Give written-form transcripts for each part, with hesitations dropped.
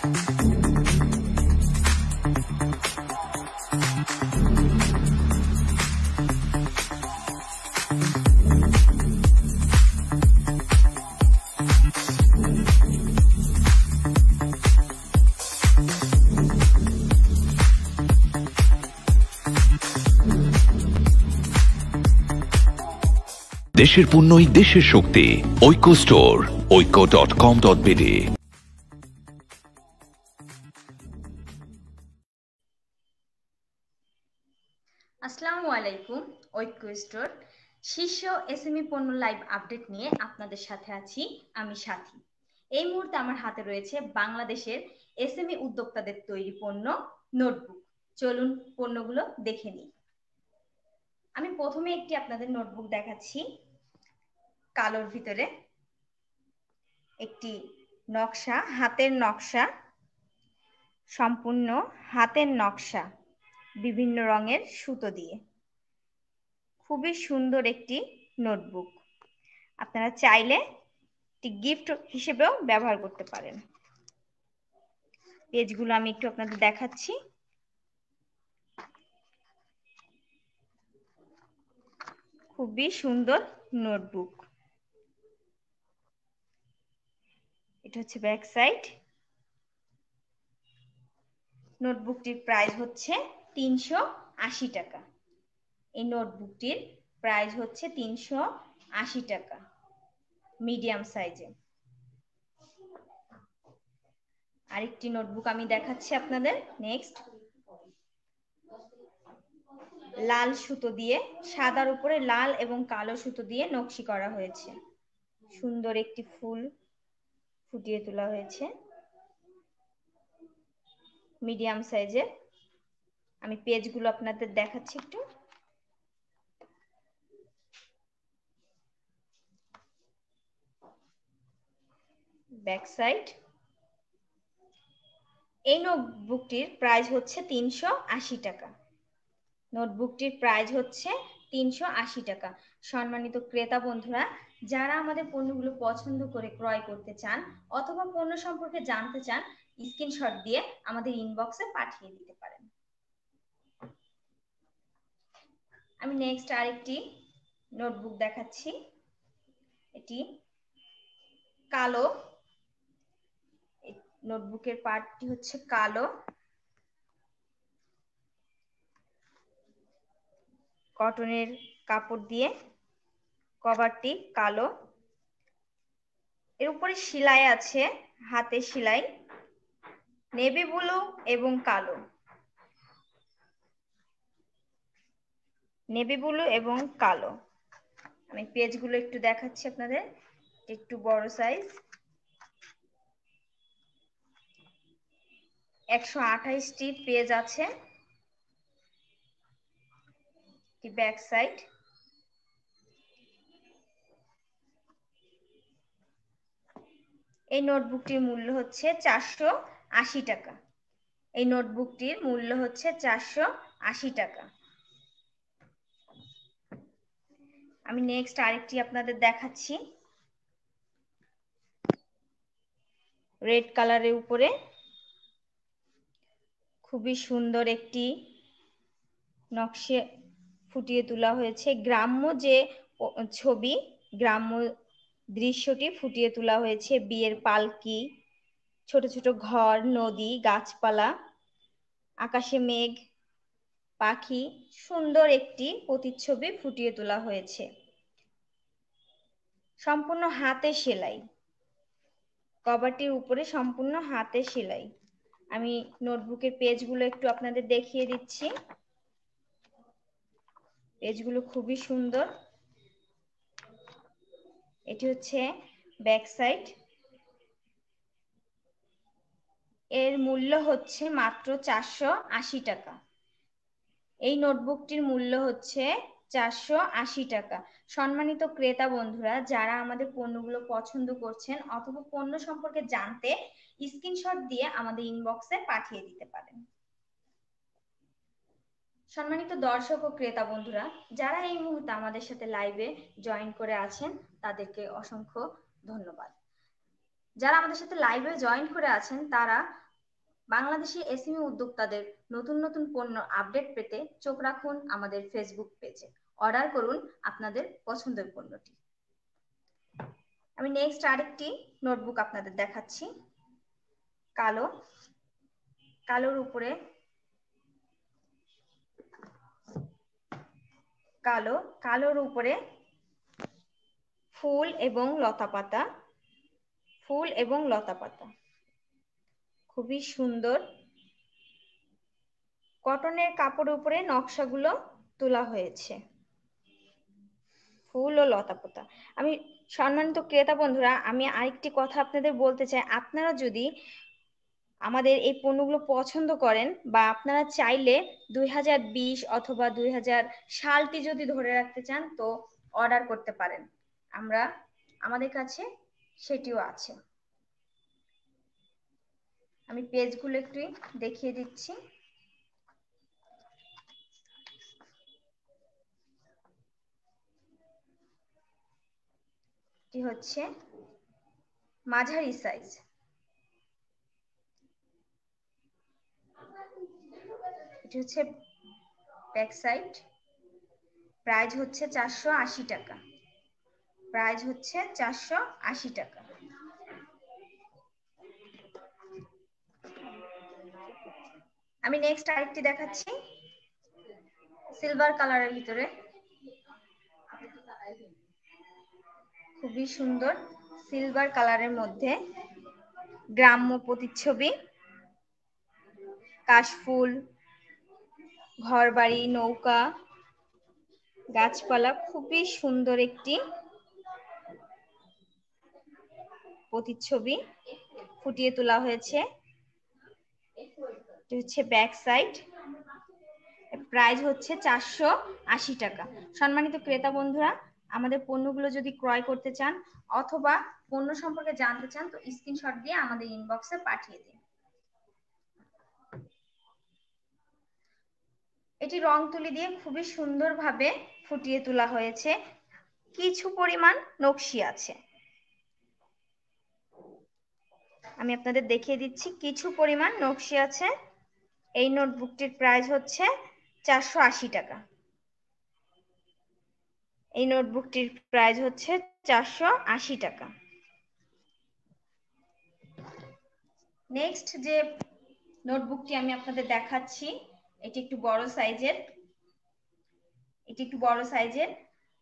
দেশের পণ্যই দেশের শক্তি। ঐক্য স্টোর, oikko.com.bd। আসসালামু আলাইকুম। ঐক্য স্টোর শীর্ষ এসএমই পণ্য লাইভ আপডেট নিয়ে আপনাদের সাথে আছি আমি সাথী। এই মুহূর্তে আমার হাতে রয়েছে বাংলাদেশের এসএমই উদ্যোক্তাদের তৈরি পণ্য নোটবুক। চলুন পণ্যগুলো দেখে নিই। আমি প্রথমে একটি আপনাদের নোটবুক দেখাচ্ছি। কালোর ভিতরে একটি নকশা, হাতের নকশা, সম্পূর্ণ হাতের নকশা বিভিন্ন রঙের সুতো দিয়ে। খুবই সুন্দর একটি নোটবুক। আপনারা চাইলে একটি গিফট হিসেবেও ব্যবহার করতে পারেন। পেজগুলো আমি একটু আপনাদের দেখাচ্ছি। খুবই সুন্দর নোটবুক। এটা হচ্ছে ব্যাক সাইড। নোটবুকটির প্রাইস হচ্ছে 380 টাকা। এই নোটবুকটির প্রাইস হচ্ছে 380 টাকা, মিডিয়াম সাইজে। আরেকটি নোটবুক আমি দেখাচ্ছি আপনাদের। নেক্সট, লাল সুতো দিয়ে, সাদার উপরে লাল এবং কালো সুতো দিয়ে নকশি করা হয়েছে। সুন্দর একটি ফুল ফুটিয়ে তোলা হয়েছে, মিডিয়াম সাইজের। আমি পেজগুলো আপনাদের দেখাচ্ছি একটু। Back side. এই নোটবুকটির প্রাইস হচ্ছে 380 টাকা। নোটবুকটির প্রাইস হচ্ছে 380 টাকা। সম্মানিত ক্রেতা বন্ধুরা, যারা আমাদের পণ্যগুলো পছন্দ করে ক্রয় করতে চান অথবা পণ্য সম্পর্কে জানতে চান, স্ক্রিনশট দিয়ে আমাদের ইনবক্সে পাঠিয়ে দিতে পারেন। আমি নেক্সট আরেকটি নোটবুক দেখাচ্ছি। এটি কালো। নোটবুকের পার্টটি হচ্ছে কালো, কটনের কাপড় দিয়ে কভারটি কালো। এর উপরে সেলাই আছে, হাতে সেলাই, নেভি ব্লু এবং কালো। নেভি ব্লু এবং কালো। আমি পেজগুলো একটু দেখাচ্ছি আপনাদের। একটু বড় সাইজ, 128টি পেজ আছে। Back side. এই নোটবুকটির মূল্য হচ্ছে 480 টাকা। এই নোটবুকটির মূল্য হচ্ছে 480 টাকা। আমি নেক্সট আরেকটি আপনাদের দেখাচ্ছি। রেড কালারের উপরে খুবই সুন্দর একটি নকশে ফুটিয়ে তোলা হয়েছে। গ্রাম্য যে ছবি, গ্রাম্য দৃশ্যটি ফুটিয়ে তোলা হয়েছে। বিয়ের পালকি, ছোট ছোট ঘর, নদী, গাছপালা, আকাশে মেঘ, পাখি, সুন্দর একটি প্রতিচ্ছবি ফুটিয়ে তোলা হয়েছে। সম্পূর্ণ হাতে সেলাই। কভারটির উপরে সম্পূর্ণ হাতে সেলাই। আমি নোটবুকের পেজগুলো একটু আপনাদের দেখিয়ে দিচ্ছি। পেজগুলো খুবই সুন্দর। এটি হচ্ছে ব্যাক সাইড। এর মূল্য হচ্ছে মাত্র 480 টাকা। এই নোটবুকটির মূল্য হচ্ছে 480 টাকা। সম্মানিত ক্রেতা বন্ধুরা, যারা আমাদের পণ্যগুলো পছন্দ করছেন অথবা পণ্য সম্পর্কে জানতে স্ক্রিনশট দিয়ে আমাদের ইনবক্সে পাঠিয়ে দিতে পারেন। সম্মানিত দর্শক ও ক্রেতা বন্ধুরা, যারা এই মুহূর্তে আমাদের সাথে লাইভে জয়েন করে আছেন তাদেরকে অসংখ্য ধন্যবাদ। যারা আমাদের সাথে লাইভে জয়েন করে আছেন তারা বাংলাদেশি এসএমই উদ্যোক্তাদের নতুন নতুন পণ্য আপডেট পেতে চোখ রাখুন আমাদের ফেসবুক পেজে। অর্ডার করুন আপনাদের পছন্দের পণ্যটি। আমি নেক্সট আরেকটি নোটবুক আপনাদের দেখাচ্ছি। কালোর উপরে কালোর উপরে ফুল এবং লতাপাতা, খুবই সুন্দর। কটনের কাপড়ের উপরে নকশাগুলো তোলা হয়েছে, ফুল ও লতাপাতা। আমি সম্মানিত ক্রেতা বন্ধুরা, আমি আরেকটি কথা আপনাদের বলতে চাই, আপনারা যদি আমাদের এই পণ্যগুলো পছন্দ করেন বা আপনারা চাইলে 2020 অথবা 2000 সালটি যদি ধরে রাখতে চান তো অর্ডার করতে পারেন, আমাদের কাছে সেটিও আছে। আমি পেজগুলো একটু দেখিয়ে দিচ্ছি। এটি হচ্ছে মাঝারি সাইজ, এটি হচ্ছে ব্যাক সাইড। প্রাইস হচ্ছে 480 টাকা, আমি নেক্সট আরেকটি দেখাচ্ছি সিলভার কালারের ভিতরে, খুবই সুন্দর সিলভার কালারের মধ্যে গ্রাম্য প্রতিচ্ছবি, কাশফুল, ঘরবাড়ি, নৌকা, গাছপালা, খুবই সুন্দর একটি প্রতিচ্ছবি ফুটিয়ে তোলা হয়েছে। এটি হচ্ছে ব্যাক সাইড। প্রাইস হচ্ছে 480 টাকা। সম্মানিত ক্রেতা বন্ধুরা, আমাদের পণ্যগুলো যদি ক্রয় করতে চান অথবা পণ্য সম্পর্কে জানতে চান তো স্ক্রিনশট দিয়ে আমাদের ইনবক্সে পাঠিয়ে দিন। এটি রং তুলি দিয়ে খুবই সুন্দরভাবে ফুটিয়ে তোলা হয়েছে, কিছু পরিমাণ নকশি আছে, আমি আপনাদের দেখিয়ে দিচ্ছি, কিছু পরিমাণ নকশি আছে। এই নোটবুকটির প্রাইস হচ্ছে 480 টাকা। এই নোটবুকটির প্রাইস হচ্ছে 480 টাকা। নেক্সট যে নোটবুকটি আমি আপনাদের দেখাচ্ছি এটি একটু বড় সাইজের,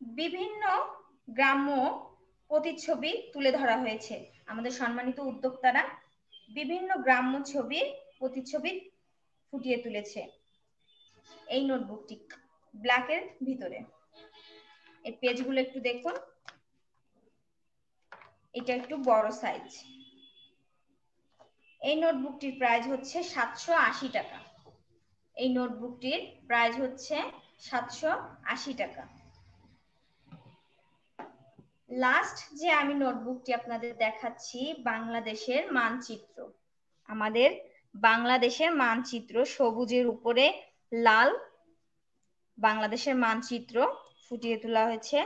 বিভিন্ন গ্রাম্য প্রতিচ্ছবি তুলে ধরা হয়েছে। আমাদের সম্মানিত উদ্যোক্তারা বিভিন্ন গ্রাম্য প্রতিচ্ছবি ফুটিয়ে তুলেছে। এই নোটবুকটি ব্ল্যাকের ভিতরে, এই পেজগুলো একটু দেখুন, এটা একটু বড় সাইজ। এই নোটবুকটির প্রাইস হচ্ছে 780 টাকা। এই নোটবুকটির প্রাইস হচ্ছে 780 টাকা। লাস্ট যে আমি নোটবুকটি আপনাদের দেখাচ্ছি বাংলাদেশের মানচিত্র, আমাদের বাংলাদেশের মানচিত্র, সবুজের উপরে লাল বাংলাদেশের মানচিত্র ফুটিয়ে তোলা হয়েছে,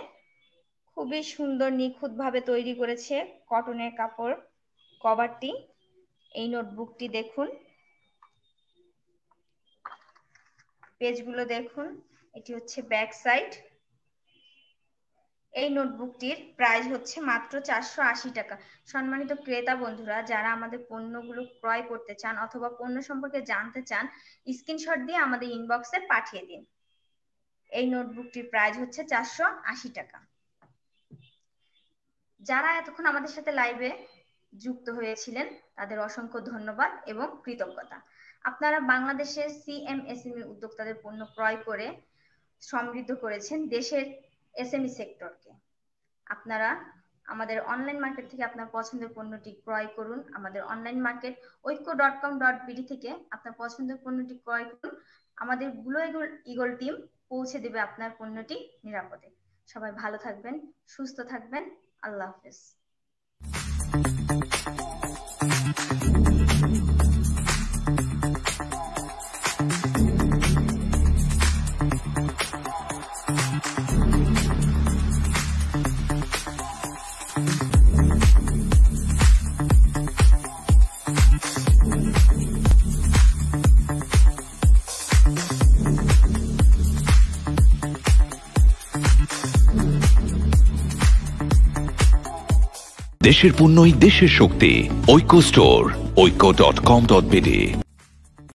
খুবই সুন্দর নিখুঁতভাবে তৈরি করেছে কটনের কাপড় কভারটি। এই নোটবুকটি দেখুন, পেজগুলো দেখুন, এটি হচ্ছে ব্যাক সাইড। এই নোটবুকটির প্রাইস হচ্ছে মাত্র 480 টাকা। সম্মানিত ক্রেতা বন্ধুরা, যারা আমাদের পণ্যগুলো ক্রয় করতে চান অথবা পণ্য সম্পর্কে জানতে চান স্ক্রিনশট দিয়ে আমাদের ইনবক্সে পাঠিয়ে দিন। এই নোটবুকটির প্রাইস হচ্ছে 480 টাকা। যারা এতক্ষণ আমাদের সাথে লাইভে যুক্ত হয়েছিলেন তাদের অসংখ্য ধন্যবাদ এবং কৃতজ্ঞতা। আপনারা বাংলাদেশের সিএমএসএমই উদ্যোক্তাদের পণ্য ক্রয় করে সমৃদ্ধ করেছেন দেশের এসএমই সেক্টরকে। আপনারা আমাদের অনলাইন মার্কেট থেকে আপনার পছন্দের পণ্যটি ক্রয় করুন। আমাদের অনলাইন মার্কেট oikko.com.bd থেকে আপনার পছন্দের পণ্যটি ক্রয় করুন। আমাদের ব্লু ইগল টিম পৌঁছে দেবে আপনার পণ্যটি নিরাপদে। সবাই ভালো থাকবেন, সুস্থ থাকবেন। আল্লাহ হাফেজ। দেশের পণ্যই দেশের শক্তি। ঐক্য স্টোর, ঐক্য.com.bd।